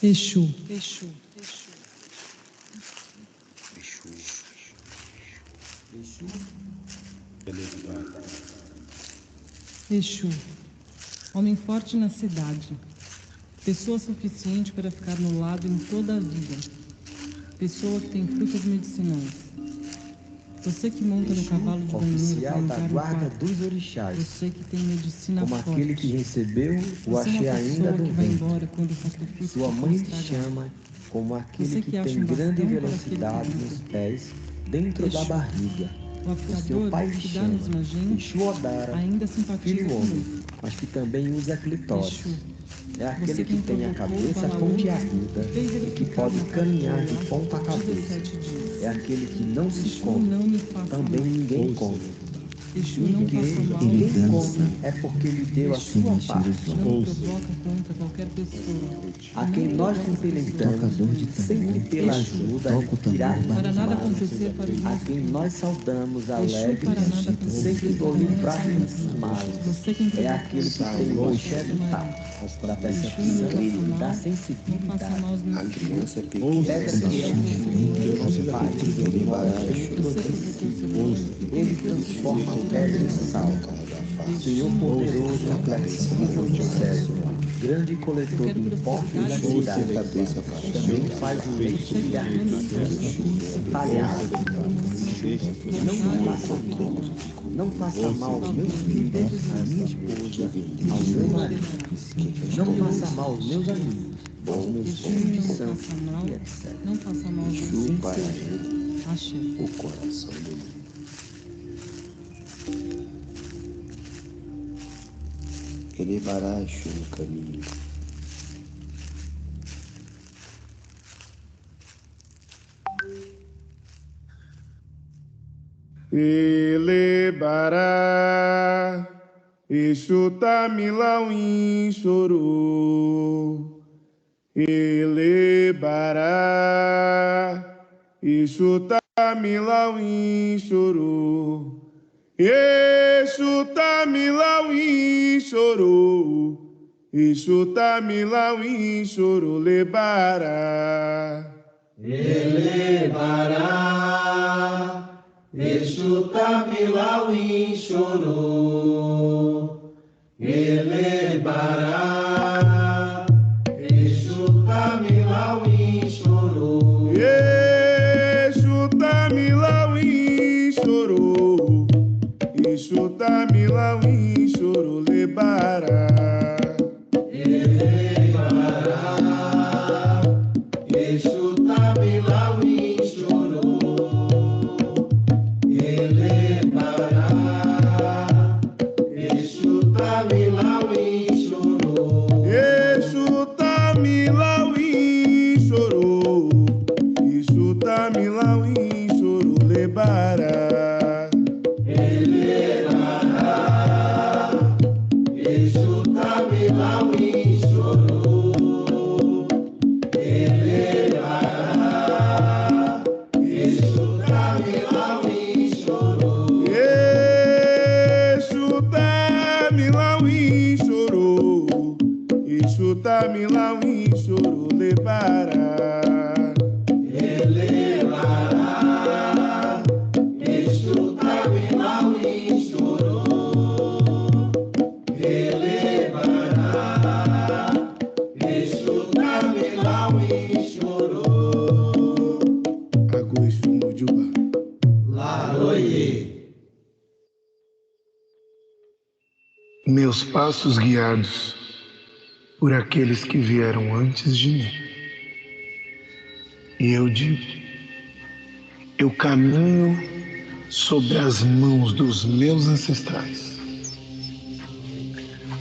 Exu. Exu, homem forte na cidade, pessoa suficiente para ficar no lado em toda a vida, pessoa que tem frutas medicinais. Você que monta no cavalo de banheiro oficial da guarda dos orixás, você que tem medicina como forte. aquele que recebeu o Você é axé uma ainda pessoa do que vai vento. embora quando o sacrifício Sua ficou mãe lhe estragado. chama como aquele Você que que acha tem um grande bastão para velocidade aquele nos grito. pés, dentro da Exu, barriga. o O seu aficador pai lhe que dá chama nos magins Exu Odara, ainda simpatiza filho homem, conosco. mas que também usa clitóris. Exu, É aquele que quem tem a provocou cabeça o Balaú pontiaguda fez ele e que ficar pode no caminhar de cartola ponta a cabeça. 17 dias. É aquele que não se Exu, come, não me faça também mal. ninguém come. Exu, não faça mal. Quem come é porque lhe deu a Exu, sua parte. não provoca contra qualquer pessoa. A quem nós cumprimentamos sempre pela ajuda e tirar Para dos nada males. acontecer para os A nossos quem filhos. nós saudamos Exu, alegres, para nada acontecer sempre para do minha livrar dos criança. males. Você quem É provocou aquele que tem o axé do tato, da percepção e da não faça sensibilidade. mal aos meus A filhos. criança Pedra pequena que é o filho do nosso Pai, ele mora dentro de si. Ele transforma a pedra em sal. Senhor poderoso, flexível de céu, grande coletor de impostos da cidade, também faz o leite de artifício, palhaço. Não faça mal, não faça mal aos meus filhos, à minha esposa, ao meu marido. Não faça mal aos meus amigos, aos meus filhos de santo, e etc. Não faça mal aos meus Exu filhos. para ele, Axé. o coração do mundo. Elevará Exu no caminho. Elebará, Exu Tamilauim chorou. Elebará, Exu Tamilauim chorou. Exu Tamilauim chorou. Exu Tamilauim chorou. Lebará. Elevará, Exu Tamilauim chorou. Elevará, Exu Tamilauim chorou. Exu Tamilauim chorou. Exu Tamilauim chorou. Lebará. Elevará, Exu Tamilauim chorou. Elevará, Exu Tamilauim chorou. Exu Tamilauim chorou. Exu Tamilauim chorou. Lebará. Elevará, Exu Tamilauim chorou. Elevará, Exu Tamilauim chorou. Exu Tamilauim chorou. Exu Tamilauim chorou. Lebará. Elevará, Exu Tamilauim chorou. Elevará, Exu Tamilauim chorou. Agô Exu Mujubá. Laroie. Meus passos guiados por aqueles que vieram antes de mim. E eu digo, eu caminho sobre as mãos dos meus ancestrais.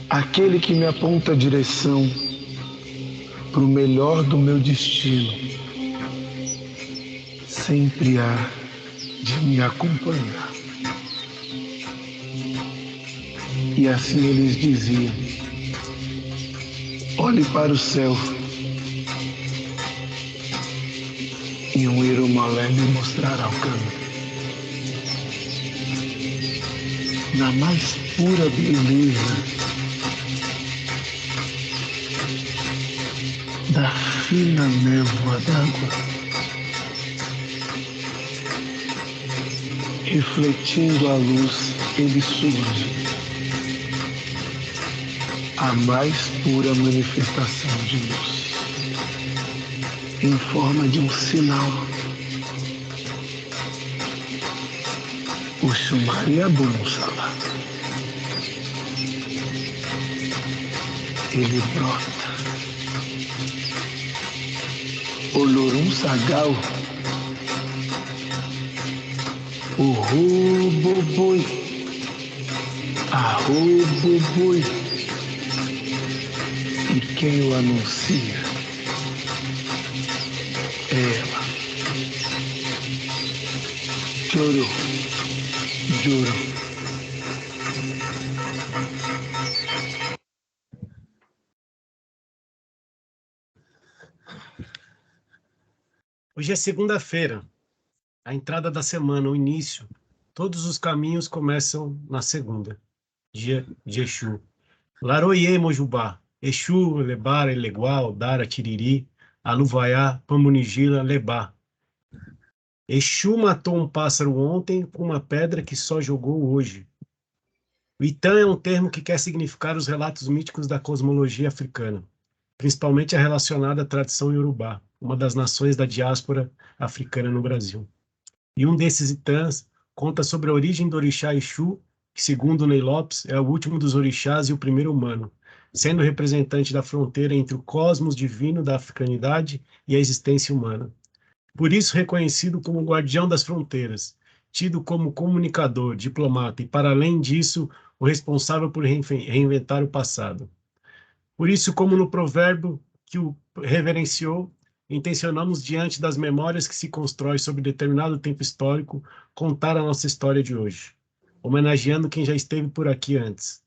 Aquele que me aponta a direção para o melhor do meu destino, sempre há de me acompanhar. E assim eles diziam, olhe para o céu, e um Irumolé me mostrará o caminho. Na mais pura beleza da fina névoa d'água, refletindo a luz, ele surge, a mais pura manifestação de luz, em forma de um sinal. O Shumariabum Salah. Ele brota. Olorum Sagal. O Roboboi. A Roboboi. E quem o anuncia? Ela. Chorou. Juro. Hoje é segunda-feira, a entrada da semana, o início. Todos os caminhos começam na segunda, dia de Exu. Laroie Mojubá, Exu, Lebara, Eleguá, Odara, Tiriri, Aluvaiá, Pamunigila, Lebá. Exu matou um pássaro ontem com uma pedra que só jogou hoje. O Itã é um termo que quer significar os relatos míticos da cosmologia africana, principalmente a relacionada à tradição iorubá, uma das nações da diáspora africana no Brasil. E um desses Itãs conta sobre a origem do orixá Exu, que, segundo Ney Lopes, é o último dos orixás e o primeiro humano, sendo representante da fronteira entre o cosmos divino da africanidade e a existência humana. Por isso reconhecido como guardião das fronteiras, tido como comunicador, diplomata e, para além disso, o responsável por reinventar o passado. Por isso, como no provérbio que o reverenciou, intencionamos, diante das memórias que se constroem sobre determinado tempo histórico, contar a nossa história de hoje, homenageando quem já esteve por aqui antes.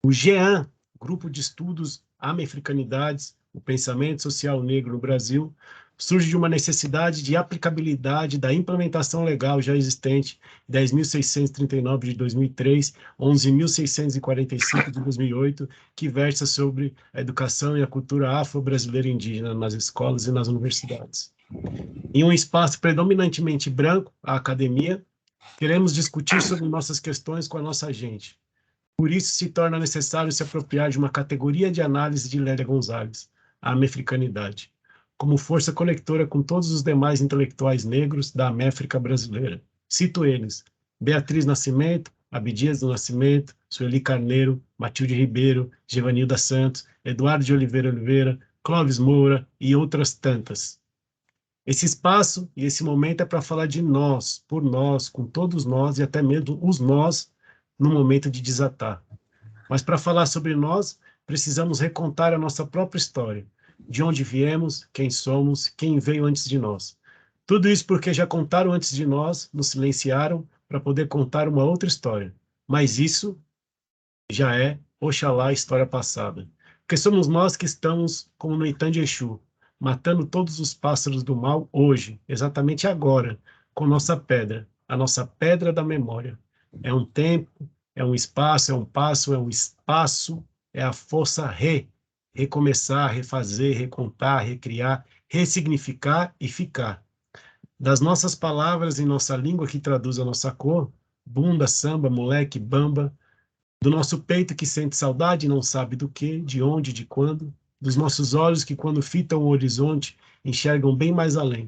O GEAN, Grupo de Estudos Afro-Africanidades, o Pensamento Social Negro no Brasil, surge de uma necessidade de aplicabilidade da implementação legal já existente, 10.639 de 2003, 11.645 de 2008, que versa sobre a educação e a cultura afro-brasileira indígena nas escolas e nas universidades. Em um espaço predominantemente branco, a academia, queremos discutir sobre nossas questões com a nossa gente. Por isso se torna necessário se apropriar de uma categoria de análise de Lélia Gonzalez, a americanidade, como força conectora com todos os demais intelectuais negros da América brasileira. Cito eles: Beatriz Nascimento, Abdias do Nascimento, Sueli Carneiro, Matilde Ribeiro, Gevanilda Santos, Eduardo de Oliveira, Clóvis Moura e outras tantas. Esse espaço e esse momento é para falar de nós, por nós, com todos nós e até mesmo os nós no momento de desatar. Mas para falar sobre nós, precisamos recontar a nossa própria história, de onde viemos, quem somos, quem veio antes de nós. Tudo isso porque já contaram antes de nós, nos silenciaram para poder contar uma outra história. Mas isso já é, oxalá, história passada. Porque somos nós que estamos, como no Itã de Exu, matando todos os pássaros do mal hoje, exatamente agora, com nossa pedra, a nossa pedra da memória. É um tempo, é um espaço, é um passo, é um espaço, é a força recomeçar, refazer, recontar, recriar, ressignificar e ficar. Das nossas palavras em nossa língua que traduz a nossa cor, bunda, samba, moleque, bamba, do nosso peito que sente saudade e não sabe do que, de onde, de quando, dos nossos olhos que quando fitam o horizonte enxergam bem mais além.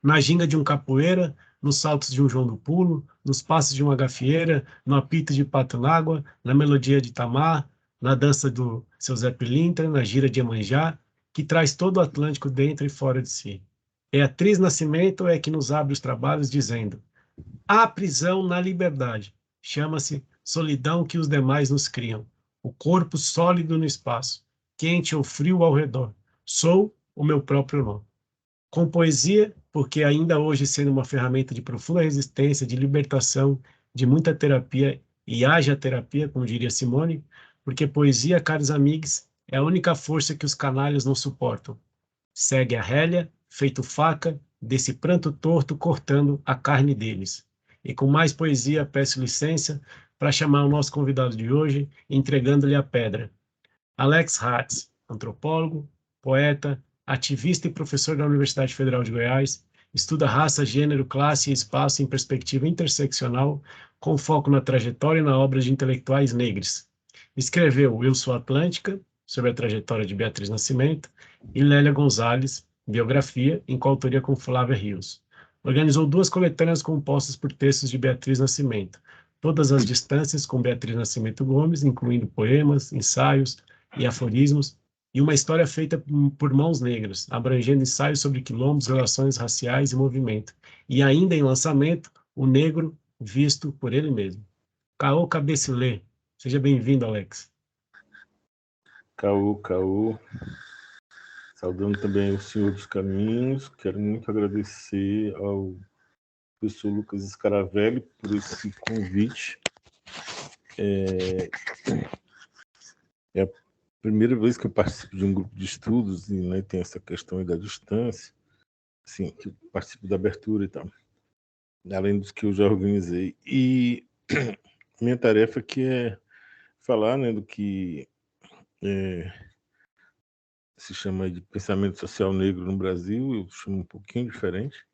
Na ginga de um capoeira, nos saltos de um João do Pulo, nos passos de uma gafieira, no apito de pato n'água, na melodia de Tamar, na dança do seu Zé Pilintra, na gira de Iemanjá, que traz todo o Atlântico dentro e fora de si. Beatriz Nascimento é que nos abre os trabalhos dizendo: há prisão na liberdade, chama-se solidão que os demais nos criam, o corpo sólido no espaço, quente ou frio ao redor, sou o meu próprio nó. Com poesia, porque ainda hoje sendo uma ferramenta de profunda resistência, de libertação, de muita terapia, e haja terapia, como diria Simone, porque poesia, caros amigos, é a única força que os canalhas não suportam. Segue a rélia, feito faca, desse pranto torto cortando a carne deles. E com mais poesia, peço licença para chamar o nosso convidado de hoje, entregando-lhe a pedra. Alex Hatz, antropólogo, poeta, ativista e professor da Universidade Federal de Goiás, estuda raça, gênero, classe e espaço em perspectiva interseccional, com foco na trajetória e na obra de intelectuais negros. Escreveu Eu Sou Atlântica, sobre a trajetória de Beatriz Nascimento, e Lélia Gonzalez, biografia, em coautoria com Flávia Rios. Organizou 2 coletâneas compostas por textos de Beatriz Nascimento, Todas as Distâncias, com Beatriz Nascimento Gomes, incluindo poemas, ensaios e aforismos, e uma história feita por mãos negras, abrangendo ensaios sobre quilombos, relações raciais e movimento. E ainda em lançamento, O Negro Visto por Ele Mesmo. Caô Cabecilê. Seja bem-vindo, Alex. Caô. Saudando também o Senhor dos Caminhos. Quero muito agradecer ao professor Lucas Scaravelli por esse convite. É a primeira vez que eu participo de um grupo de estudos e, né, tem essa questão aí da distância, assim, que eu participo da abertura e tal, além dos que eu já organizei. E minha tarefa aqui é falar, né, do que se chama de pensamento social negro no Brasil. Eu chamo um pouquinho diferente.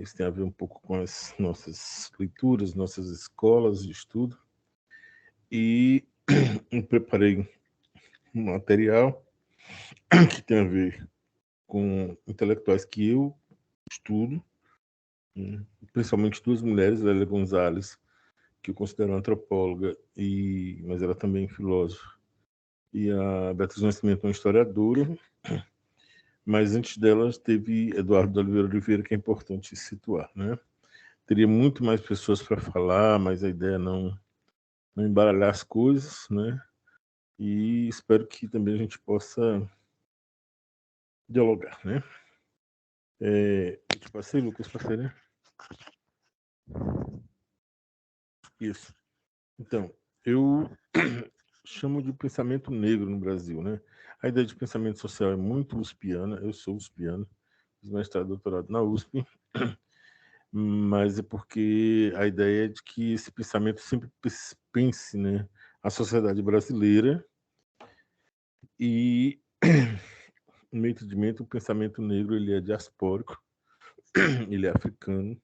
Isso tem a ver um pouco com as nossas leituras, nossas escolas de estudo. E eu preparei um material que tem a ver com intelectuais que eu estudo, principalmente 2 mulheres, Lélia Gonzalez, que eu considero antropóloga, mas ela também é filósofa, e a Beatriz Nascimento, uma historiadora, mas antes delas teve Eduardo de Oliveira, que é importante situar, né? Teria muito mais pessoas para falar, mas a ideia é não embaralhar as coisas, né? E espero que também a gente possa dialogar, né? Eu te passei, Lucas, passei, né? Isso. Então, eu chamo de pensamento negro no Brasil, né? A ideia de pensamento social é muito uspiana. Eu sou uspiano, fiz mestrado e doutorado na USP, mas é porque a ideia é de que esse pensamento sempre pense, né, a sociedade brasileira, e no meu entendimento o pensamento negro ele é diaspórico, ele é africano,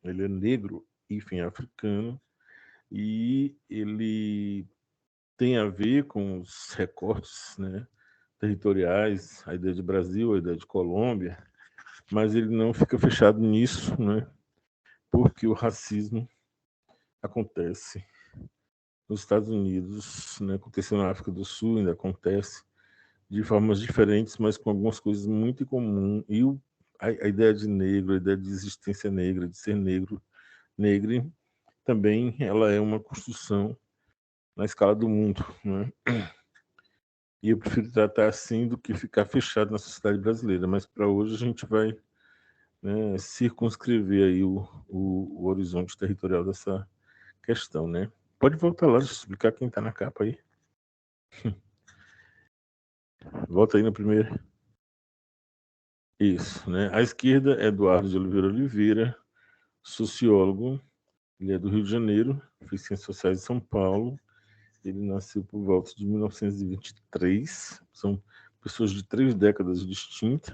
ele é negro, enfim, africano, e ele tem a ver com os recortes, né, territoriais, a ideia de Brasil, a ideia de Colômbia, mas ele não fica fechado nisso, né, porque o racismo acontece nos Estados Unidos, né, aconteceu na África do Sul, ainda acontece de formas diferentes, mas com algumas coisas muito em comum. E a ideia de negro, a ideia de existência negra, de ser negro, negre, também ela é uma construção na escala do mundo, né? E eu prefiro tratar assim do que ficar fechado na sociedade brasileira. Mas para hoje a gente vai, né, circunscrever aí o horizonte territorial dessa questão, né? Pode voltar lá, deixa eu explicar quem está na capa aí. Volta aí na primeira. Isso, né? À esquerda, Eduardo de Oliveira, sociólogo. Ele é do Rio de Janeiro, fez Ciências Sociais em São Paulo. Ele nasceu por volta de 1923. São pessoas de 3 décadas distintas.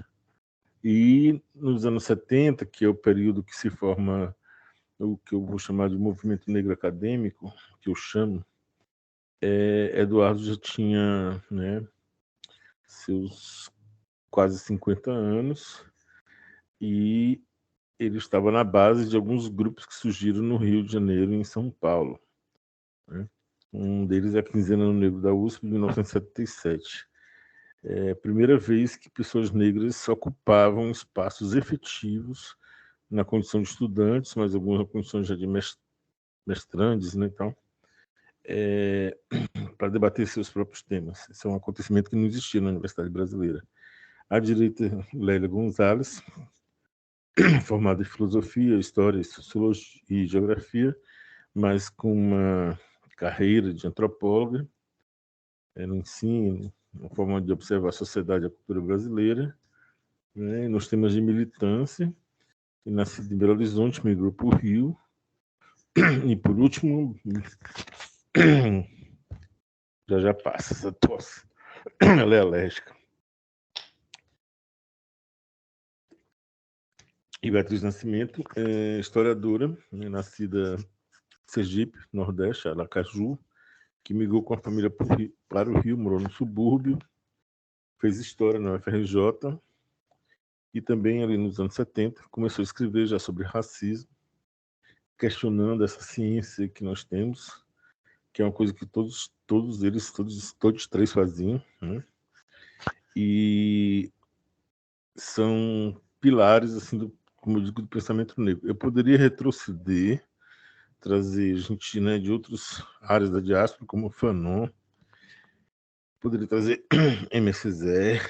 E nos anos 70, que é o período que se forma o que eu vou chamar de movimento negro acadêmico, que eu chamo, Eduardo já tinha, né, seus quase 50 anos, e ele estava na base de alguns grupos que surgiram no Rio de Janeiro e em São Paulo, né? Um deles é a Quinzena no Negro da USP, de 1977. É a primeira vez que pessoas negras ocupavam espaços efetivos na condição de estudantes, mas algumas condições já de mestrandes, né, então, para debater seus próprios temas. Esse é um acontecimento que não existia na Universidade Brasileira. À direita, Lélia Gonzalez, formada em filosofia, história, sociologia e geografia, mas com uma carreira de antropóloga no ensino, uma forma de observar a sociedade e a cultura brasileira, né, nos temas de militância. E nascido em Belo Horizonte, migrou para o Rio. E por último, já passa essa tosse, ela é alérgica. E Beatriz Nascimento é historiadora, né, nascida em Sergipe, Nordeste, Aracaju, que migrou com a família para o Rio, morou no subúrbio, fez história na UFRJ e também ali nos anos 70 começou a escrever já sobre racismo, questionando essa ciência que nós temos, que é uma coisa que todos três faziam, né? E são pilares, assim, como eu digo, do pensamento negro. Eu poderia retroceder, trazer gente, né, de outras áreas da diáspora, como o Fanon, poderia trazer MSZ,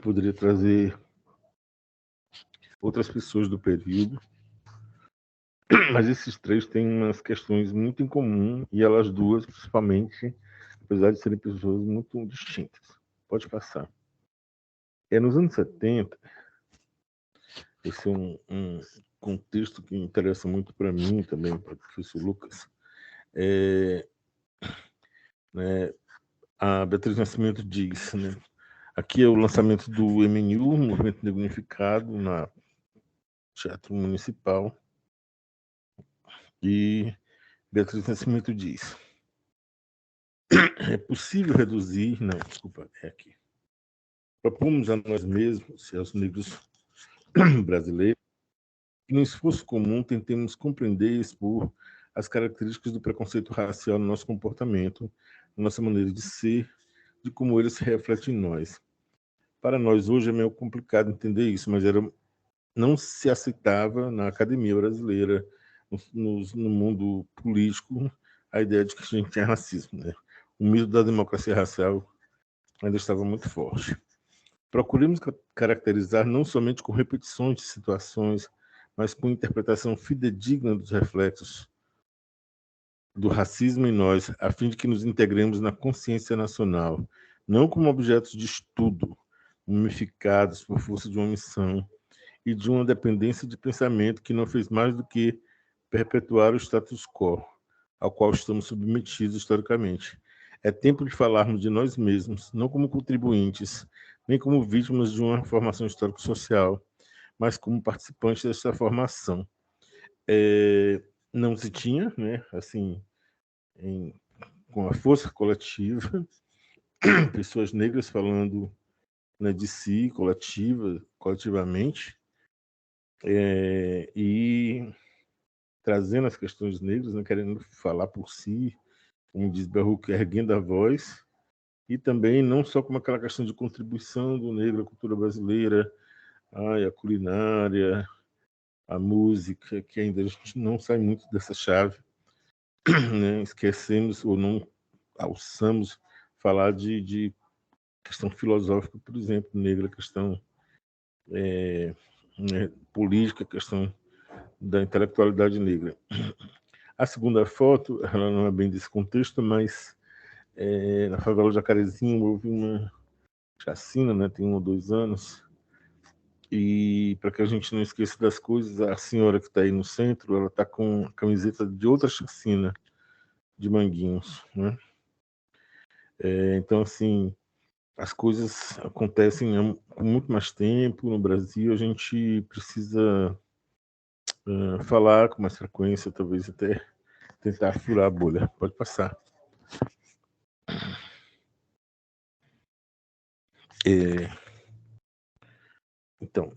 poderia trazer outras pessoas do período, mas esses três têm umas questões muito em comum, e elas duas, principalmente, apesar de serem pessoas muito distintas. Pode passar. Nos anos 70, esse é um contexto que interessa muito para mim também, para o professor Lucas, né, a Beatriz Nascimento diz, né, aqui é o lançamento do MNU, Movimento Negro Unificado, na Teatro Municipal, e Beatriz Nascimento diz: é possível reduzir, não, desculpa, é aqui. Propomos a nós mesmos e aos negros brasileiros que, no esforço comum, tentemos compreender e expor as características do preconceito racial no nosso comportamento, na nossa maneira de ser, de como ele se reflete em nós. Para nós, hoje, é meio complicado entender isso, mas não se aceitava na academia brasileira, no mundo político, a ideia de que a gente tinha racismo, né? O mito da democracia racial ainda estava muito forte. Procuremos caracterizar não somente com repetições de situações, mas com interpretação fidedigna dos reflexos do racismo em nós, a fim de que nos integremos na consciência nacional, não como objetos de estudo, mumificados por força de uma missão e de uma dependência de pensamento que não fez mais do que perpetuar o status quo, ao qual estamos submetidos historicamente. É tempo de falarmos de nós mesmos, não como contribuintes, nem como vítimas de uma formação histórico-social, mas como participantes dessa formação. Não se tinha, né, assim, com a força coletiva, pessoas negras falando, né, de si, coletivamente, e trazendo as questões negras, né, querendo falar por si, como diz Baruch, erguendo a voz, e também não só como aquela questão de contribuição do negro à cultura brasileira, a culinária, a música, que ainda a gente não sai muito dessa chave, né? Esquecemos ou não alçamos falar de questão filosófica, por exemplo, negra, questão né, política, questão da intelectualidade negra. A segunda foto, ela não é bem desse contexto, mas na favela de Jacarezinho houve uma chacina, né, tem 1 ou 2 anos, e para que a gente não esqueça das coisas, a senhora que está aí no centro, ela está com a camiseta de outra chacina de Manguinhos, né? Então, assim, as coisas acontecem com muito mais tempo no Brasil, a gente precisa falar com mais frequência, talvez até tentar furar a bolha. Pode passar. Então,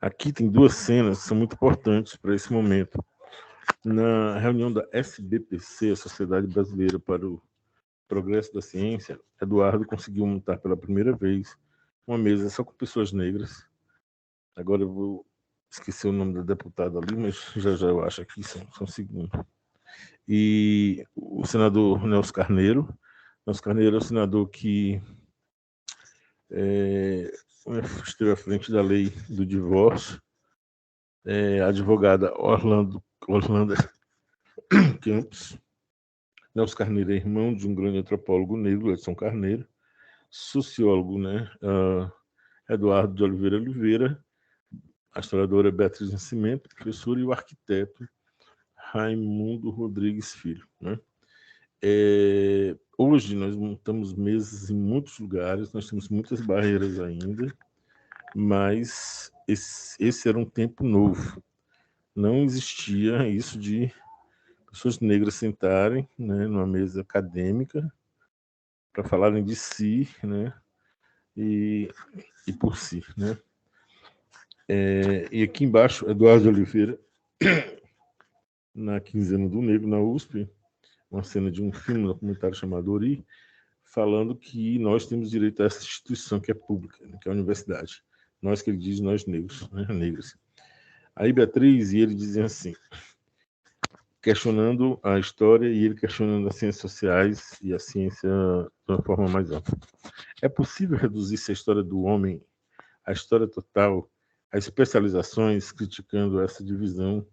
aqui tem 2 cenas que são muito importantes para esse momento. Na reunião da SBPC, a Sociedade Brasileira para o Progresso da Ciência, Eduardo conseguiu montar pela primeira vez uma mesa só com pessoas negras. Agora eu vou esquecer o nome da deputada ali, mas já eu acho aqui, são segundos. E o senador Nelson Carneiro. Nelson Carneiro é o senador que esteve à frente da lei do divórcio. A advogada Orlanda Campos. Nelson Carneiro é irmão de um grande antropólogo negro, Edson Carneiro. Sociólogo, né? Eduardo de Oliveira, a historiadora Beatriz Nascimento, professora, e o arquiteto Raimundo Rodrigues Filho, né? Hoje nós montamos mesas em muitos lugares, nós temos muitas barreiras ainda, mas esse era um tempo novo. Não existia isso de pessoas negras sentarem, né, numa mesa acadêmica para falarem de si, né, e por si, né. E aqui embaixo, Eduardo Oliveira, na Quinzena do Negro, na USP, uma cena de um filme, um documentário chamado Ori, falando que nós temos direito a essa instituição que é pública, né, que é a universidade. Nós, que ele diz, nós negros, né, negras. Aí Beatriz e ele dizem assim, questionando a história e ele questionando as ciências sociais e a ciência de uma forma mais ampla. É possível reduzir-se a história do homem, a história total, a especializações, criticando essa divisão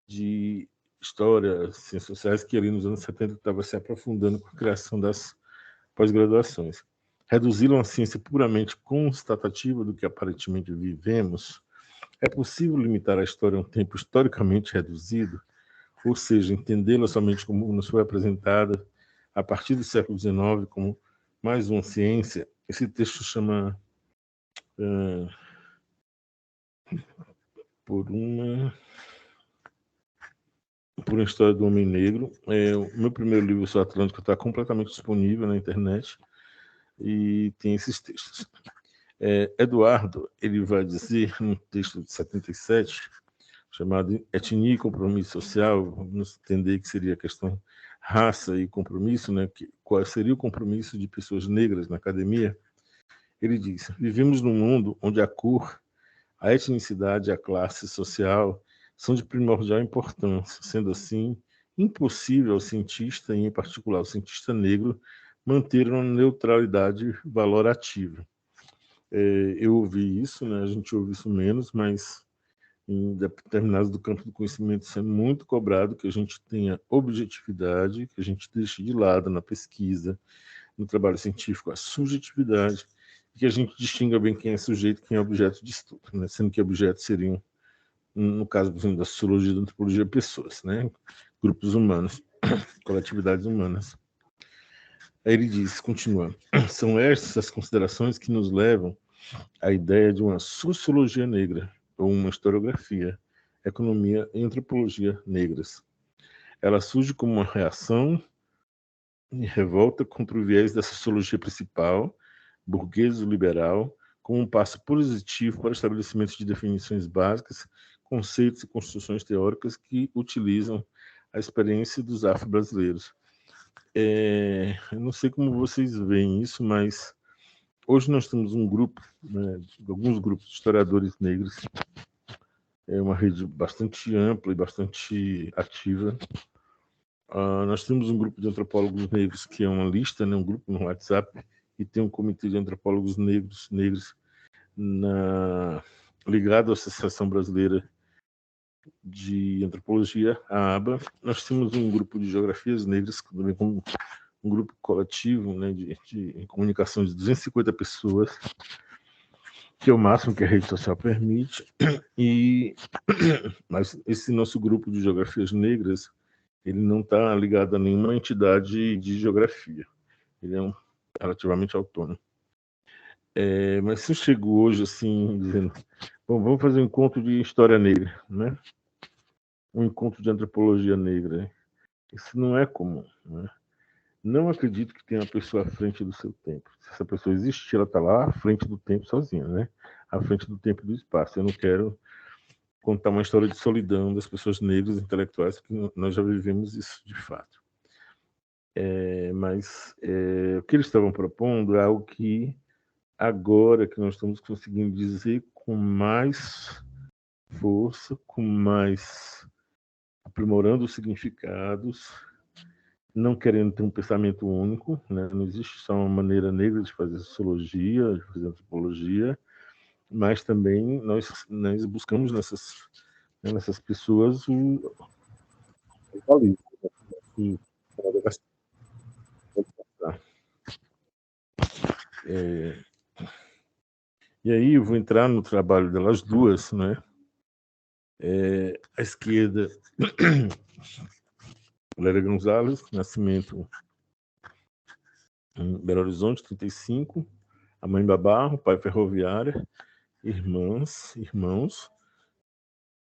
de história, ciências sociais, que ali nos anos 70 estava se aprofundando com a criação das pós-graduações. Reduzi-lo a uma ciência puramente constatativa do que aparentemente vivemos. É possível limitar a história a um tempo historicamente reduzido, ou seja, entendê-la somente como nos foi apresentada a partir do século XIX como mais uma ciência. Esse texto chama por uma história do homem negro. O meu primeiro livro, O Sol Atlântico, está completamente disponível na internet e tem esses textos. Eduardo, ele vai dizer, num texto de 77, chamado Etnia e Compromisso Social, vamos entender que seria a questão raça e compromisso, né? Qual seria o compromisso de pessoas negras na academia? Ele diz, vivemos num mundo onde a cor, a etnicidade e a classe social são de primordial importância. Sendo assim, impossível ao cientista, e em particular ao cientista negro, manter uma neutralidade valorativa. Eu ouvi isso, né? A gente ouve isso menos, mas em determinados do campo do conhecimento isso é muito cobrado, que a gente tenha objetividade, que a gente deixe de lado na pesquisa, no trabalho científico, a subjetividade, e que a gente distinga bem quem é sujeito e quem é objeto de estudo, né? Sendo que objetos seriam, no caso, por exemplo, da sociologia e da antropologia, pessoas, né? Grupos humanos, coletividades humanas. Aí ele diz, continuando, são essas as considerações que nos levam à ideia de uma sociologia negra, ou uma historiografia, economia e antropologia negras. Ela surge como uma reação e revolta contra o viés da sociologia principal, burgueso-liberal, como um passo positivo para o estabelecimento de definições básicas, conceitos e construções teóricas que utilizam a experiência dos afro-brasileiros. Eu não sei como vocês veem isso, mas hoje nós temos um grupo, né, alguns grupos de historiadores negros, uma rede bastante ampla e bastante ativa. Nós temos um grupo de antropólogos negros que é uma lista, né, um grupo no WhatsApp, e tem um comitê de antropólogos negros ligado à Associação Brasileira de Antropologia, a ABA. Nós temos um grupo de geografias negras, também como um grupo coletivo, né, de comunicação de 250 pessoas, que é o máximo que a rede social permite. Mas esse nosso grupo de geografias negras, ele não está ligado a nenhuma entidade de geografia. Ele é relativamente autônomo. Mas se eu chego hoje assim, dizendo, bom, vamos fazer um encontro de história negra, né? Um encontro de antropologia negra. Isso não é comum, né? Não acredito que tenha uma pessoa à frente do seu tempo. Se essa pessoa existe, ela está lá à frente do tempo sozinha, né? À frente do tempo e do espaço. Eu não quero contar uma história de solidão das pessoas negras intelectuais, porque nós já vivemos isso de fato. Mas o que eles estavam propondo é algo que agora que nós estamos conseguindo dizer com mais força, com mais aprimorando os significados, não querendo ter um pensamento único, né? Não existe só uma maneira negra de fazer sociologia, de fazer antropologia, mas também nós buscamos nessas pessoas o E aí eu vou entrar no trabalho delas duas, né? À esquerda, Lélia Gonzalez, nascimento em Belo Horizonte, 35, a mãe babá, o pai ferroviária, irmãos,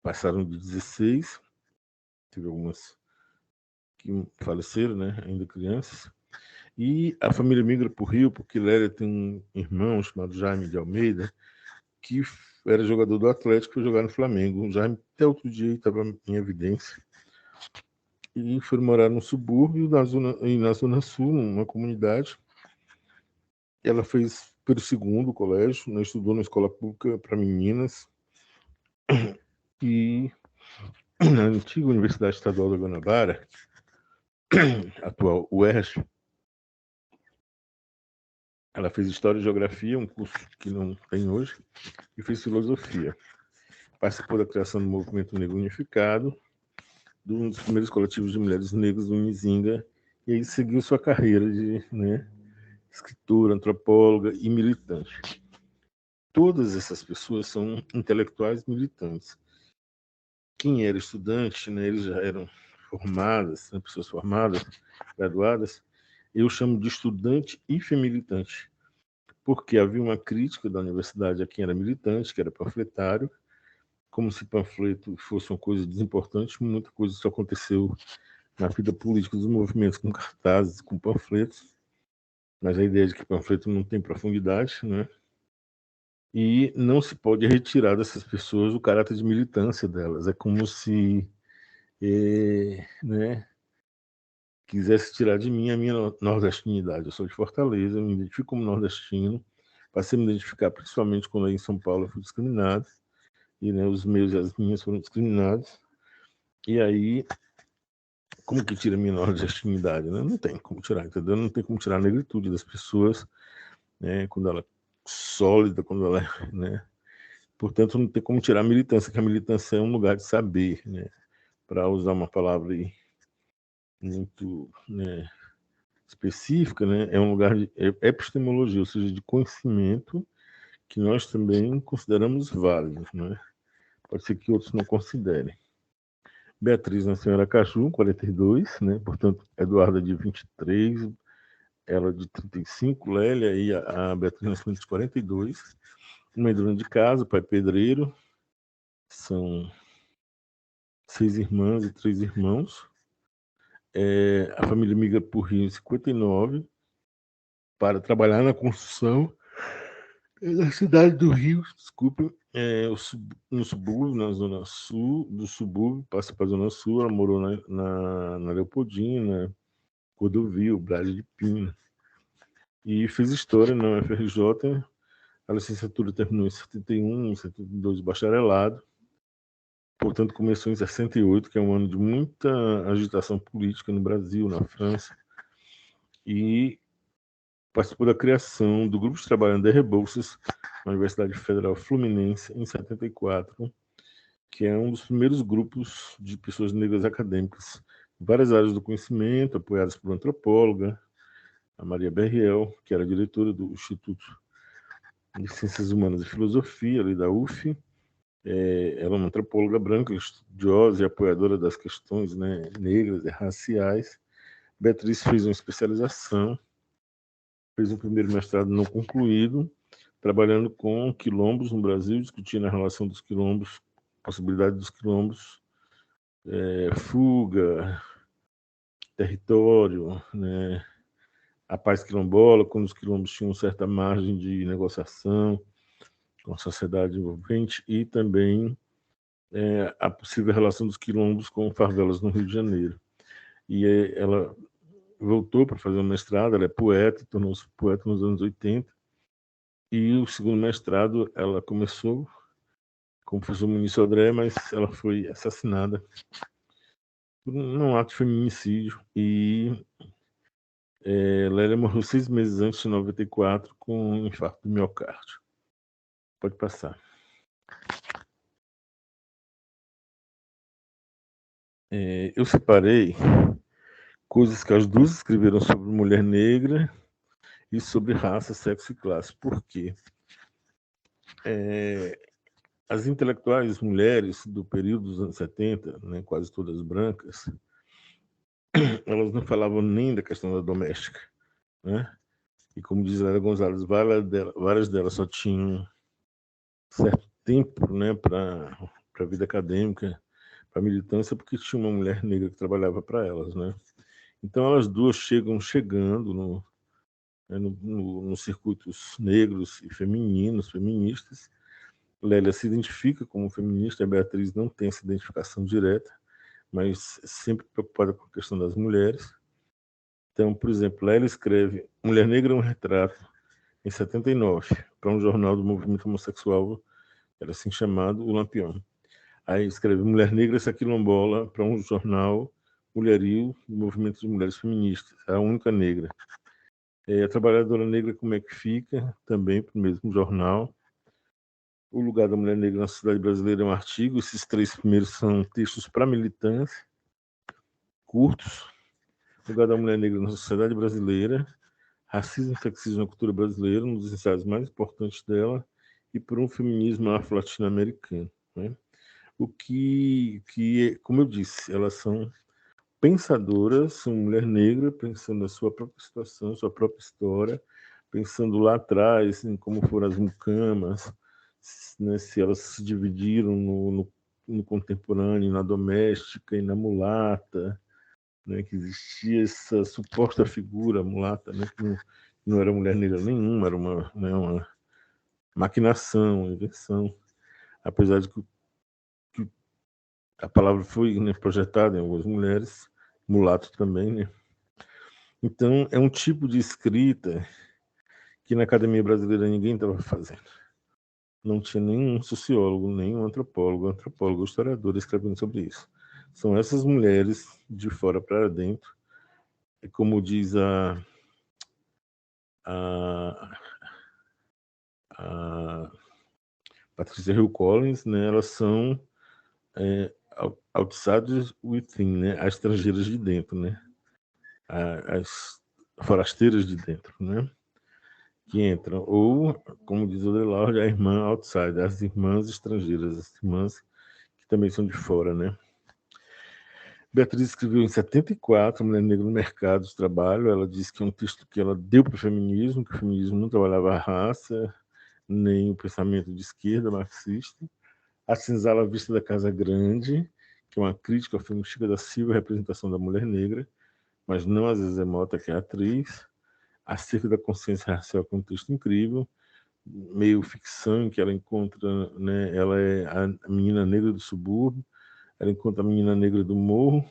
passaram de 16, teve algumas que faleceram, né, ainda crianças. E a família migra para o Rio, porque Lélia tem um irmão chamado Jaime de Almeida, que era jogador do Atlético e foi jogar no Flamengo. O Jaime até outro dia estava em evidência. E foram morar no subúrbio, na zona sul, numa comunidade. Ela fez pelo segundo colégio, né, estudou na escola pública para meninas. E na antiga Universidade Estadual da Guanabara, atual UERJ, ela fez História e Geografia, um curso que não tem hoje, e fez Filosofia. Participou da criação do Movimento Negro Unificado, de um dos primeiros coletivos de mulheres negras do Unizinga, e aí seguiu sua carreira de, né, escritora, antropóloga e militante. Todas essas pessoas são intelectuais militantes. Quem era estudante, né, eles já eram formadas, né, pessoas formadas, graduadas, eu chamo de estudante e femilitante, porque havia uma crítica da universidade a quem era militante, que era panfletário, como se panfleto fosse uma coisa desimportante. Muita coisa isso aconteceu na vida política dos movimentos com cartazes, com panfletos, mas a ideia de que panfleto não tem profundidade, né? E não se pode retirar dessas pessoas o caráter de militância delas. É como se né, quisesse tirar de mim a minha nordestinidade. Eu sou de Fortaleza, eu me identifico como nordestino, passei a me identificar principalmente quando aí em São Paulo eu fui discriminado, e né, os meus e as minhas foram discriminados. E aí, como que tira a minha nordestinidade? Né? Não tem como tirar, entendeu? Não tem como tirar a negritude das pessoas, né, quando ela é sólida, quando ela é, né? Portanto, não tem como tirar a militância, que a militância é um lugar de saber, né? Para usar uma palavra aí muito, né, específica, né? É um lugar de epistemologia, ou seja, de conhecimento que nós também consideramos válido, né? Pode ser que outros não considerem. Beatriz nasceu em Aracaju, 42, né? Portanto, Eduarda de 23, ela de 35, Lélia, e a Beatriz nasceu de 42. Mãe dona de casa, pai pedreiro, são 6 irmãs e 3 irmãos. A família migra para o Rio em 59 para trabalhar na construção da cidade do Rio, desculpa, no subúrbio, na zona sul do subúrbio, passa para a zona sul. Ela morou na Leopoldina, Cordovil, Brás de Pina, e fez história na UFRJ. A licenciatura terminou em 71, 72 bacharelado. Portanto, começou em 68, que é um ano de muita agitação política no Brasil, na França, e participou da criação do Grupo de Trabalho André Rebouças, na Universidade Federal Fluminense, em 74, que é um dos primeiros grupos de pessoas negras acadêmicas em várias áreas do conhecimento, apoiadas por uma antropóloga, a Maria Berriel, que era diretora do Instituto de Ciências Humanas e Filosofia, ali da UF. Ela é uma antropóloga branca, estudiosa e apoiadora das questões, né, negras e raciais. Beatriz fez uma especialização, fez um primeiro mestrado não concluído, trabalhando com quilombos no Brasil, discutindo a relação dos quilombos, possibilidade dos quilombos, fuga, território, né, a paz quilombola, quando os quilombos tinham certa margem de negociação com a sociedade envolvente, e também a possível relação dos quilombos com favelas no Rio de Janeiro. E ela voltou para fazer um mestrado, ela é poeta, tornou-se poeta nos anos 80, e o segundo mestrado ela começou com o professor Muniz Sodré, mas ela foi assassinada por um ato de feminicídio, e Lélia morreu 6 meses antes de 94 com um infarto do miocárdio. Pode passar. Eu separei coisas que as duas escreveram sobre mulher negra e sobre raça, sexo e classe. Por quê? As intelectuais mulheres do período dos anos 70, né, quase todas brancas, elas não falavam nem da questão da doméstica, né? E como diz Lélia Gonzalez, várias delas só tinham certo tempo, né, para a vida acadêmica, para a militância, porque tinha uma mulher negra que trabalhava para elas, né? Então elas duas chegando nos circuitos negros e femininos, feministas. Lélia se identifica como feminista, a Beatriz não tem essa identificação direta, mas sempre preocupada com a questão das mulheres. Então, por exemplo, Lélia escreve Mulher Negra é um retrato, em 79, para um jornal do movimento homossexual, era assim chamado, o Lampião. Aí escreve Mulher Negra, essa quilombola, para um jornal mulheril do movimento de mulheres feministas, a única negra. A Trabalhadora Negra, como é que fica? Também para o mesmo jornal. O lugar da mulher negra na sociedade brasileira é um artigo. Esses 3 primeiros são textos para militância, curtos. O lugar da mulher negra na sociedade brasileira, racismo e sexismo na cultura brasileira, um dos ensaios mais importantes dela, e por um feminismo afro-latino-americano, né? O que, como eu disse, elas são pensadoras, são mulher negra, pensando na sua própria situação, sua própria história, pensando lá atrás em como foram as mucamas, né, se elas se dividiram no contemporâneo, na doméstica e na mulata, né, que existia essa suposta figura mulata, né, que não era mulher negra nenhuma, era uma maquinação, uma invenção, apesar de que a palavra foi, né, projetada em algumas mulheres, mulato também, né? Então, é um tipo de escrita que na academia brasileira ninguém estava fazendo. Não tinha nenhum sociólogo, nenhum antropólogo, historiador escrevendo sobre isso. São essas mulheres de fora para dentro, e como diz a Patricia Hill Collins, né, elas são outsiders within, né, as estrangeiras de dentro, né, as forasteiras de dentro, né, que entram, ou, como diz o Delorde, a irmã outsider, as irmãs estrangeiras, as irmãs que também são de fora, né. Beatriz escreveu em 74, Mulher Negra no Mercado de Trabalho. Ela disse que é um texto que ela deu para o feminismo, que o feminismo não trabalhava a raça, nem o pensamento de esquerda marxista. A Senzala à Vista da Casa Grande, que é uma crítica ao filme Chica da Silva, a representação da mulher negra, mas não a Zezé Mota, que é a atriz. Acerca da Consciência Racial, que é um texto incrível, meio ficção, em que ela encontra, né, ela é a menina negra do subúrbio, ela encontra a menina negra do morro,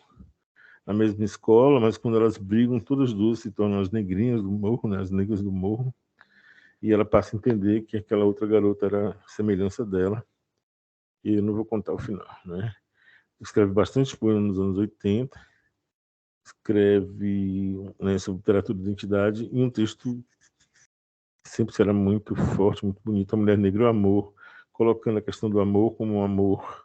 na mesma escola, mas quando elas brigam, todas duas se tornam as negrinhas do morro, né, as negras do morro, e ela passa a entender que aquela outra garota era semelhança dela, e eu não vou contar o final, né. Escreve bastante poema nos anos 80, escreve, né, sobre literatura de identidade, e um texto que sempre será muito forte, muito bonito, A Mulher Negra e o Amor, colocando a questão do amor como um amor,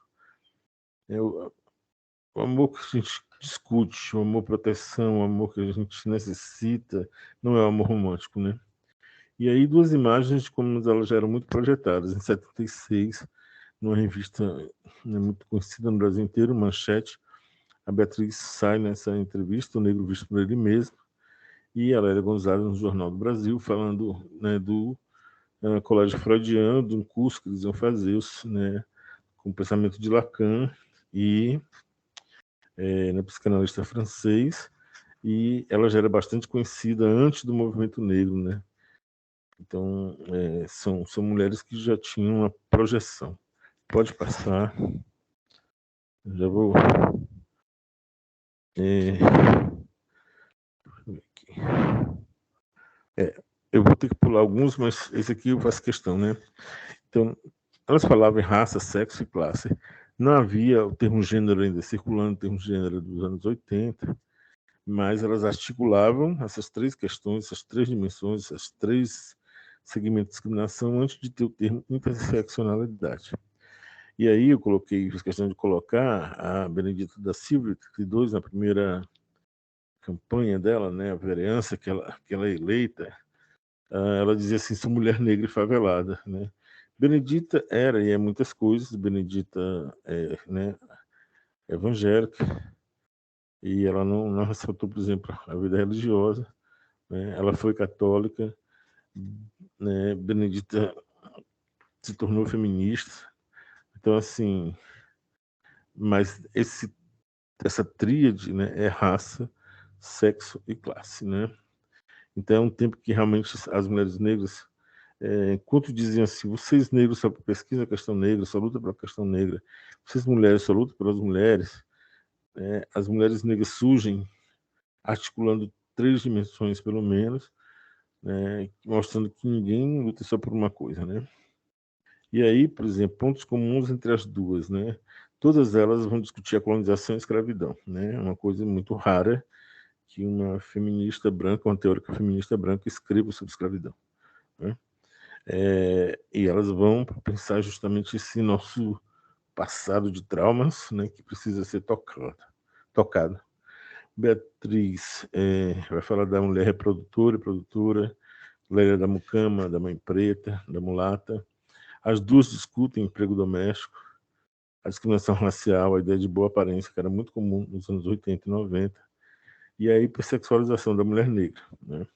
o amor que a gente discute, o amor proteção, o amor que a gente necessita, não é o amor romântico, né? E aí 2 imagens de como elas já eram muito projetadas. Em 76, numa revista, né, muito conhecida no Brasil inteiro, Manchete, a Beatriz sai nessa entrevista, O Negro Visto por Ele Mesmo, e a Lélia Gonzalez no Jornal do Brasil, falando, né, do colégio freudiano, de um curso que eles iam fazer, né, com o pensamento de Lacan e na psicanalista francês, e ela já era bastante conhecida antes do movimento negro, né? Então, são mulheres que já tinham uma projeção. Pode passar. Já vou. Eu vou ter que pular alguns, mas esse aqui eu faço questão, né? Então, elas falavam em raça, sexo e classe. Não havia o termo gênero ainda circulando, o termo gênero dos anos 80, mas elas articulavam essas 3 questões, essas 3 dimensões, esses 3 segmentos de discriminação antes de ter o termo interseccionalidade. E aí eu fiz questão de colocar a Benedita da Silva, que na primeira campanha dela, né, a vereança que ela é eleita, ela dizia assim, sou mulher negra e favelada, né? Benedita era e é muitas coisas. Benedita é, né, evangélica, e ela não ressaltou, por exemplo, a vida religiosa, né? Ela foi católica, né? Benedita se tornou feminista. Então, assim, mas essa tríade, né, é raça, sexo e classe, né? Então é um tempo que realmente as mulheres negras, enquanto diziam assim, vocês negros só pesquisam a questão negra, só lutam pela questão negra, vocês mulheres só lutam pelas mulheres, as mulheres negras surgem articulando 3 dimensões, pelo menos, né, mostrando que ninguém luta só por uma coisa, né? E aí, por exemplo, pontos comuns entre as duas, né? Todas elas vão discutir a colonização e a escravidão, né? Uma coisa muito rara que uma feminista branca, uma teórica feminista branca, escreva sobre escravidão, né? E elas vão pensar justamente esse nosso passado de traumas, né, que precisa ser tocado. Beatriz vai falar da mulher reprodutora e produtora, Lélia da Mucama, da Mãe Preta, da Mulata. As duas discutem emprego doméstico, a discriminação racial, a ideia de boa aparência, que era muito comum nos anos 80 e 90, e a hipersexualização da mulher negra, né,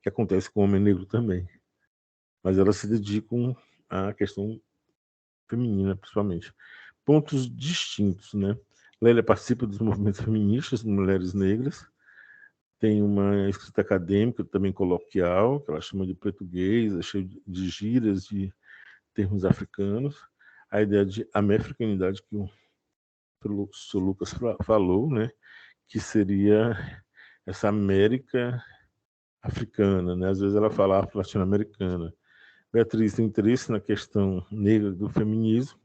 que acontece com o homem negro também. Mas elas se dedicam à questão feminina, principalmente. Pontos distintos, né? Lélia participa dos movimentos feministas de mulheres negras, tem uma escrita acadêmica, também coloquial, que ela chama de português, é cheio de gírias, de termos africanos. A ideia de americanidade que o professor Lucas falou, né? Que seria essa América africana, né? Às vezes ela fala latino-americana. Beatriz tem interesse na questão negra do feminismo,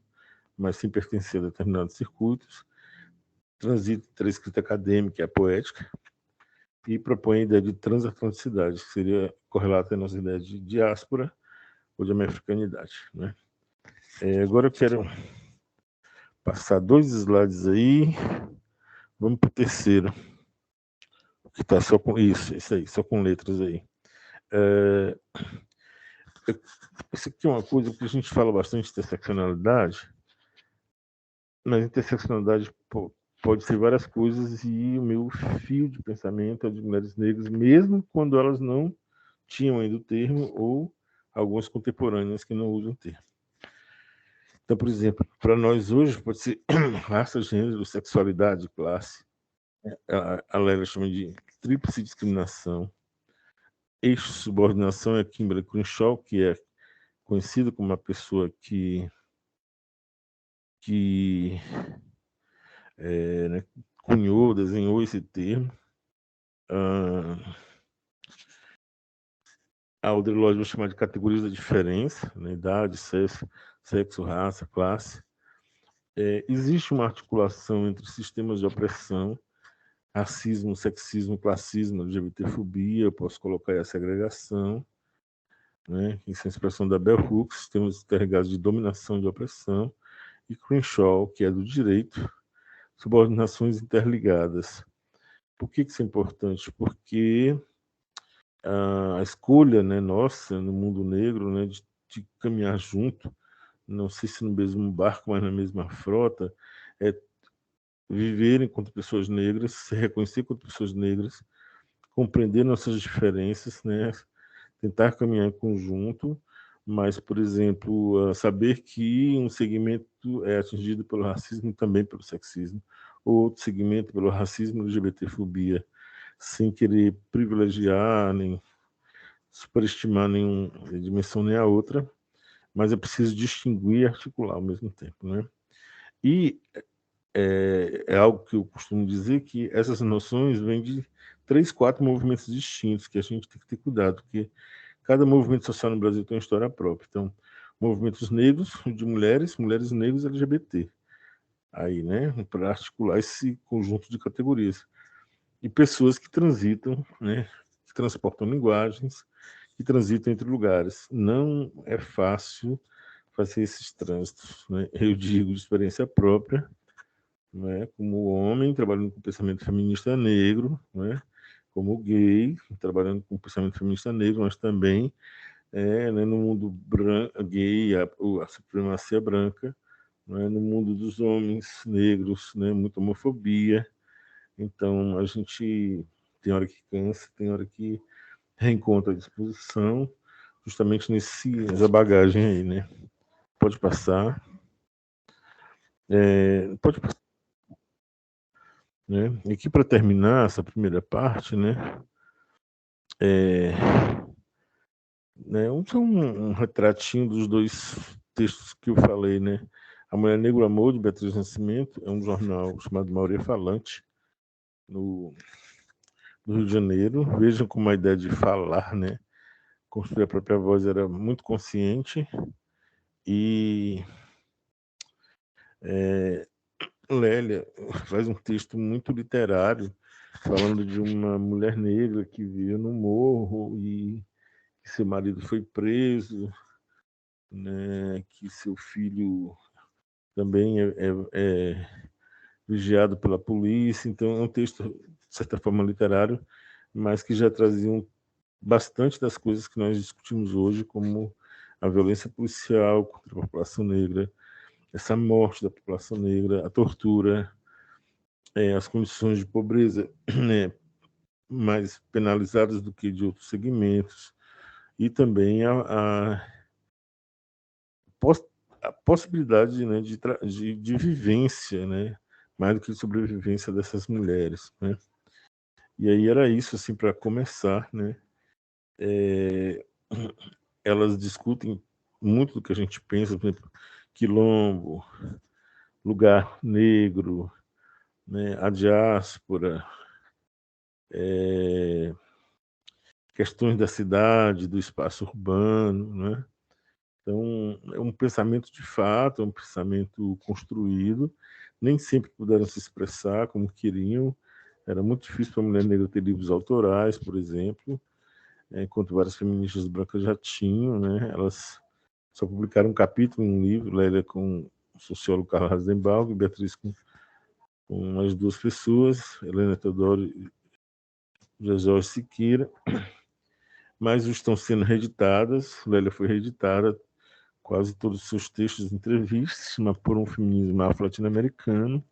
mas sem pertencer a determinados circuitos. Transita entre a escrita acadêmica e a poética e propõe a ideia de transatlanticidade, que seria correlata à nossa ideia de diáspora ou de americanidade, né? Agora eu quero passar 2 slides aí. Vamos para o terceiro, que está só com isso aí, só com letras aí. Isso aqui é uma coisa que a gente fala bastante de interseccionalidade, mas interseccionalidade pode ser várias coisas, e o meu fio de pensamento é de mulheres negras, mesmo quando elas não tinham ainda o termo, ou algumas contemporâneas que não usam o termo. Então, por exemplo, para nós hoje pode ser raça, gênero, sexualidade, classe. A Lélia chama de tríplice discriminação. Eixo de subordinação é a Kimberly Crenshaw, que é conhecida como uma pessoa que né, cunhou, desenhou esse termo. A Audre Lorde vai chamar de categorias da diferença, né, idade, sexo, raça, classe. Existe uma articulação entre sistemas de opressão, racismo, sexismo, classismo, LGBTfobia, eu posso colocar aí a segregação, né, isso é a expressão da Bell Hooks, sistemas interligados de dominação e de opressão, e Crenshaw, que é do direito, subordinações interligadas. Por que isso é importante? Porque a escolha, né, nossa, no mundo negro, né, de caminhar junto, não sei se no mesmo barco, mas na mesma frota, é viver enquanto pessoas negras, se reconhecer enquanto pessoas negras, compreender nossas diferenças, né, tentar caminhar em conjunto, mas, por exemplo, saber que um segmento é atingido pelo racismo e também pelo sexismo, ou outro segmento pelo racismo e LGBTfobia, sem querer privilegiar, nem superestimar nenhuma dimensão nem a outra, mas é preciso distinguir e articular ao mesmo tempo, né? E é algo que eu costumo dizer, que essas noções vêm de 3, 4 movimentos distintos, que a gente tem que ter cuidado, porque cada movimento social no Brasil tem uma história própria. Então, movimentos negros, de mulheres negras LGBT. Aí, né, para articular esse conjunto de categorias. E pessoas que transitam, né, que transportam linguagens, que transitam entre lugares. Não é fácil fazer esses trânsitos, né? Eu digo de experiência própria, né, como homem, trabalhando com pensamento feminista negro, né, como gay, trabalhando com pensamento feminista negro, mas também né, no mundo gay, a supremacia branca, né, no mundo dos homens negros, né, muita homofobia. Então, a gente tem hora que cansa, tem hora que reencontra a disposição, justamente nessa bagagem aí, né? Pode passar. Pode passar. Né? E aqui, para terminar essa primeira parte, né? Um retratinho dos dois textos que eu falei, né? A Mulher Negra, o Amor, de Beatriz Nascimento, é um jornal chamado Maioria Falante, no Rio de Janeiro. Vejam como a ideia de falar, né? Construir a própria voz era muito consciente. E Lélia faz um texto muito literário, falando de uma mulher negra que vivia no morro e que seu marido foi preso, né, que seu filho também é vigiado pela polícia. Então é um texto, de certa forma, literário, mas que já trazia bastante das coisas que nós discutimos hoje, como a violência policial contra a população negra, essa morte da população negra, a tortura, as condições de pobreza, né, mais penalizadas do que de outros segmentos, e também a possibilidade, né, de vivência, né, mais do que de sobrevivência dessas mulheres, né? E aí era isso, assim, para começar, né? Elas discutem muito do que a gente pensa, por exemplo, quilombo, lugar negro, né, a diáspora, questões da cidade, do espaço urbano, né? Então, é um pensamento de fato, é um pensamento construído. Nem sempre puderam se expressar como queriam. Era muito difícil para a mulher negra ter livros autorais, por exemplo, enquanto várias feministas brancas já tinham, né? Elas só publicaram um capítulo em um livro, Lélia com o sociólogo Carlos Rasenbalg, e Beatriz com mais duas pessoas, Helena Teodoro e Jorge Siqueira, mas estão sendo reeditadas. Lélia foi reeditada, quase todos os seus textos e entrevistas, mas por um feminismo afro-latino-americano.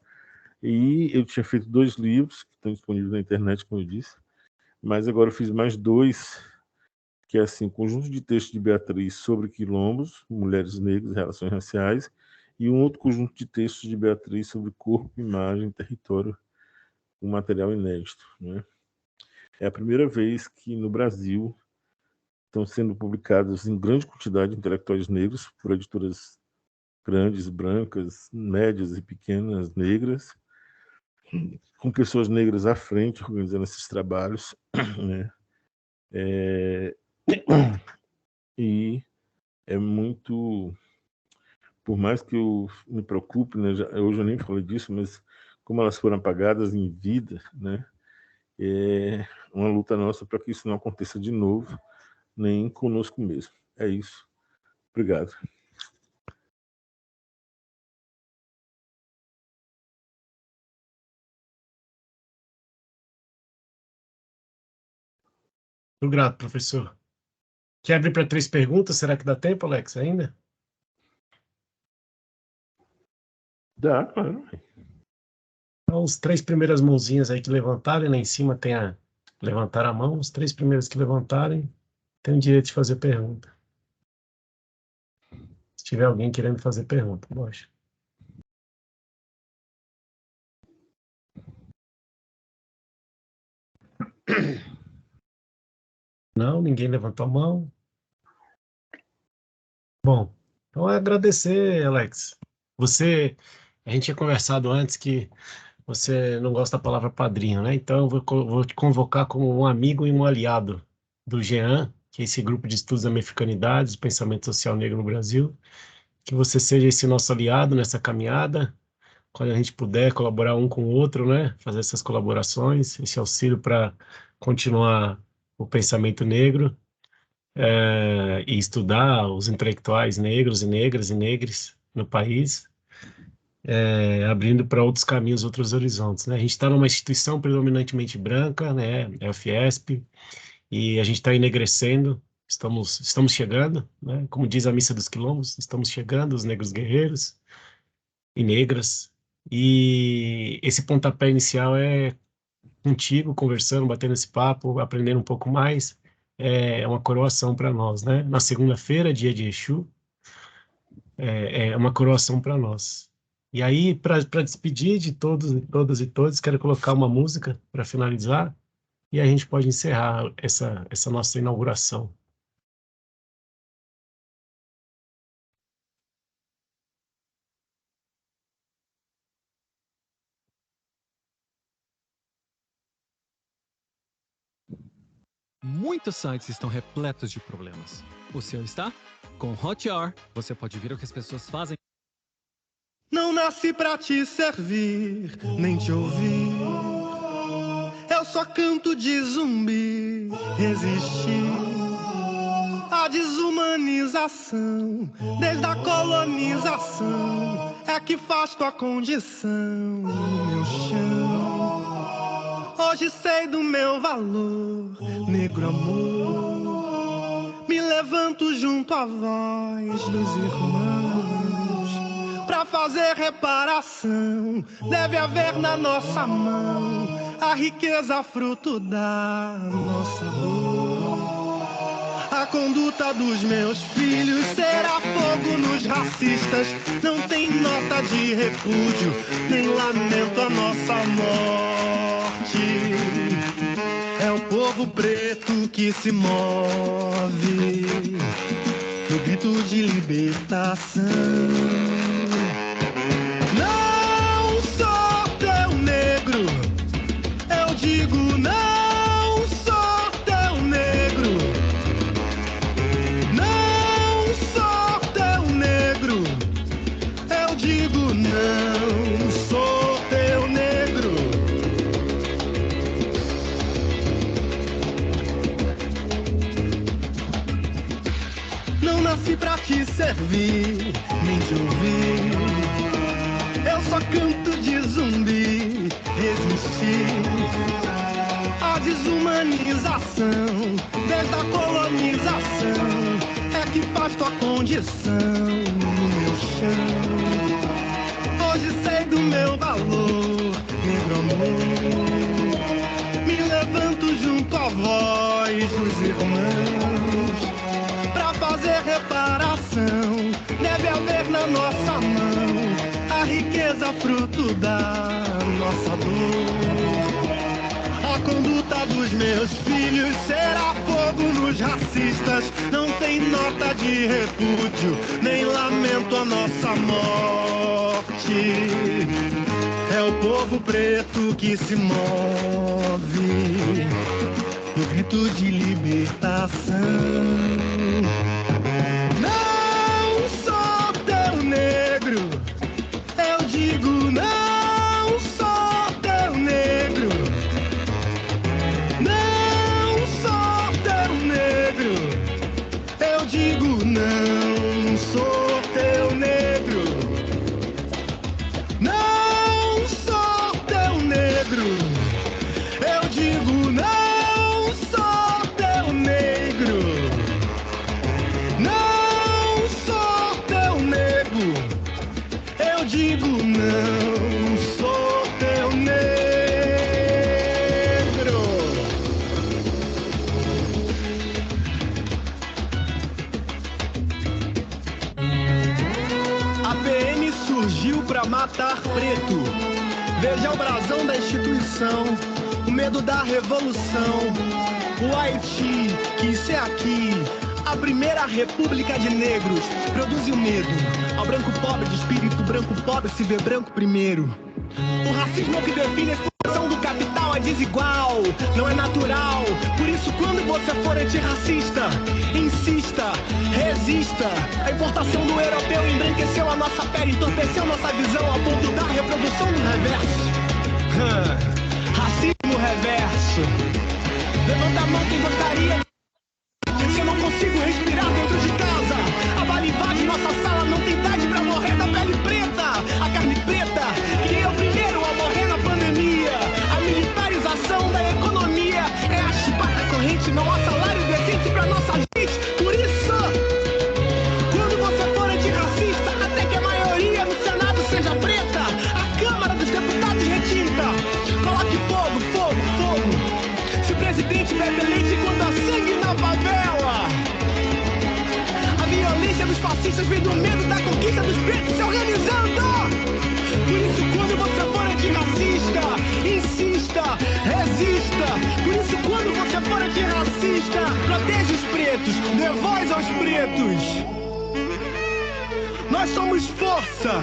E eu tinha feito 2 livros, que estão disponíveis na internet, como eu disse, mas agora eu fiz mais 2, que é assim, conjunto de textos de Beatriz sobre quilombos, mulheres negras e relações raciais, e um outro conjunto de textos de Beatriz sobre corpo, imagem, território, um material inédito, né? É a primeira vez que no Brasil estão sendo publicados em grande quantidade intelectuais negros por editoras grandes, brancas, médias e pequenas, negras, com pessoas negras à frente organizando esses trabalhos, né? E é muito, por mais que eu me preocupe, né, hoje eu nem falei disso, mas como elas foram apagadas em vida, né, é uma luta nossa para que isso não aconteça de novo, nem conosco mesmo. É isso. Obrigado. Muito grato, professor. Quer abrir para 3 perguntas? Será que dá tempo, Alex, ainda? Dá, claro. Então, os 3 primeiras mãozinhas aí que levantarem, lá em cima tem a levantar a mão, os 3 primeiros que levantarem têm o direito de fazer pergunta. Se tiver alguém querendo fazer pergunta, lógico. Não, ninguém levantou a mão. Bom, então é agradecer, Alex. A gente tinha conversado antes que você não gosta da palavra padrinho, né? Então eu vou te convocar como um amigo e um aliado do GEAN, que é esse grupo de estudos da americanidade, do pensamento social negro no Brasil. Que você seja esse nosso aliado nessa caminhada, quando a gente puder colaborar um com o outro, né? Fazer essas colaborações, esse auxílio para continuar o pensamento negro. E estudar os intelectuais negros e negras e negres no país, abrindo para outros caminhos, outros horizontes, né? A gente está numa instituição predominantemente branca, né? É a Fiesp, e a gente está enegrecendo, estamos chegando, né? Como diz a Missa dos Quilombos, estamos chegando, os negros guerreiros e negras, e esse pontapé inicial é contigo, conversando, batendo esse papo, aprendendo um pouco mais, é uma coroação para nós, né? Na segunda-feira, dia de Exu, é uma coroação para nós. E aí, para despedir de todos e todas e todos, quero colocar uma música para finalizar, e a gente pode encerrar essa nossa inauguração. Muitos sites estão repletos de problemas. O seu está? Com Hotjar, você pode ver o que as pessoas fazem. Não nasci pra te servir, nem te ouvir. Eu só canto de zumbi, resistir à desumanização. Desde a colonização é que faz tua condição no meu chão. Hoje sei do meu valor, negro amor. Me levanto junto à voz dos irmãos pra fazer reparação. Deve haver na nossa mão a riqueza fruto da nossa dor. A conduta dos meus filhos será fogo nos racistas. Não tem nota de repúdio, nem lamento a nossa morte. É o povo preto que se move no grito de libertação. Não sou teu negro, eu digo não sou teu negro. Não sou teu negro, eu digo não sou teu negro. Não nasci pra te servir, nem te ouvir. Eu só canto de zumbi, resistir à desumanização. Desde a colonização é que faz tua condição no meu chão. Hoje sei do meu valor, negro amor. Me levanto junto à voz dos irmãos pra fazer reparação. Deve haver na nossa mão a riqueza fruto da nossa dor. A conduta dos meus filhos será fogo nos racistas. Não tem nota de repúdio, nem lamento a nossa morte. É o povo preto que se move no grito de libertação. Não sou teu negro, eu digo não sou teu negro. Não sou teu negro, eu digo não sou teu negro. Não sou teu negro, eu digo não sou teu negro. Não sou teu negro, eu digo não sou teu negro. A PM surgiu pra matar preto. Veja o brasão da instituição, o medo da revolução. O Haiti quis ser aqui, a primeira república de negros. Produz o medo ao branco pobre, de espírito branco pobre se vê branco primeiro. O racismo que define a exploração do capital é desigual, não é natural. Por isso, quando você for antirracista, insista, resista. A importação do europeu embranqueceu a nossa pele, entorpeceu nossa visão ao ponto da reprodução do reverso. Racismo reverso. Levanta a mão quem gostaria. Se eu não consigo respirar dentro de casa, a bala invade nossa sala, não tem idade pra morrer da pele preta. A carne preta, que é o primeiro a morrer na pandemia. A militarização da economia é a chibata corrente, não há salário decente pra nossa gente. Por isso, quando você for antirracista, até que a maioria no Senado seja preta, a Câmara dos Deputados retinta. Coloque fogo, fogo, fogo. Se o presidente bebe leite, conta sangue na favela. A violência dos fascistas vêm do medo da conquista dos pretos se organizando. Por isso, quando você for antirracista, insista, resista. Por isso, quando você for antirracista, proteja os pretos, dê voz aos pretos. Nós somos força,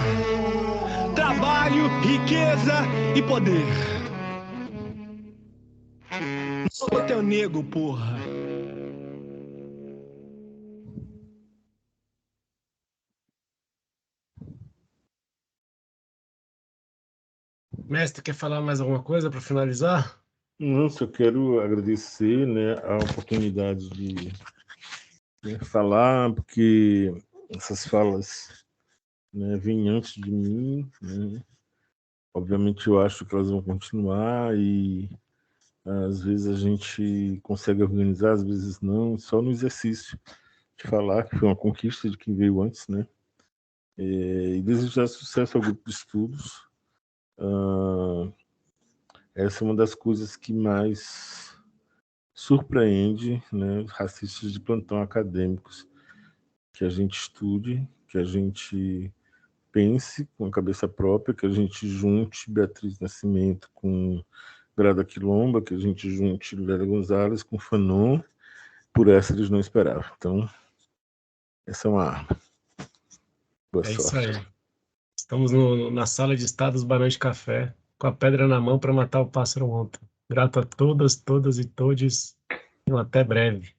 trabalho, riqueza e poder. Não sou teu nego, porra. Mestre, quer falar mais alguma coisa para finalizar? Não, só quero agradecer, né, a oportunidade de falar, porque essas falas, né, vêm antes de mim, né? Obviamente eu acho que elas vão continuar e às vezes a gente consegue organizar, às vezes não, só no exercício de falar, que foi uma conquista de quem veio antes, né? E desejar sucesso ao grupo de estudos. Essa é uma das coisas que mais surpreende, né, os racistas de plantão acadêmicos, que a gente estude, que a gente pense com a cabeça própria, que a gente junte Beatriz Nascimento com Grada Quilomba, que a gente junte Lélia Gonzalez com Fanon. Por essa eles não esperavam. Então, essa é uma arma. Boa sorte. Isso aí. Estamos na sala de estar dos Barões de Café, com a pedra na mão para matar o pássaro ontem. Grato a todas, todas e todes. E até breve.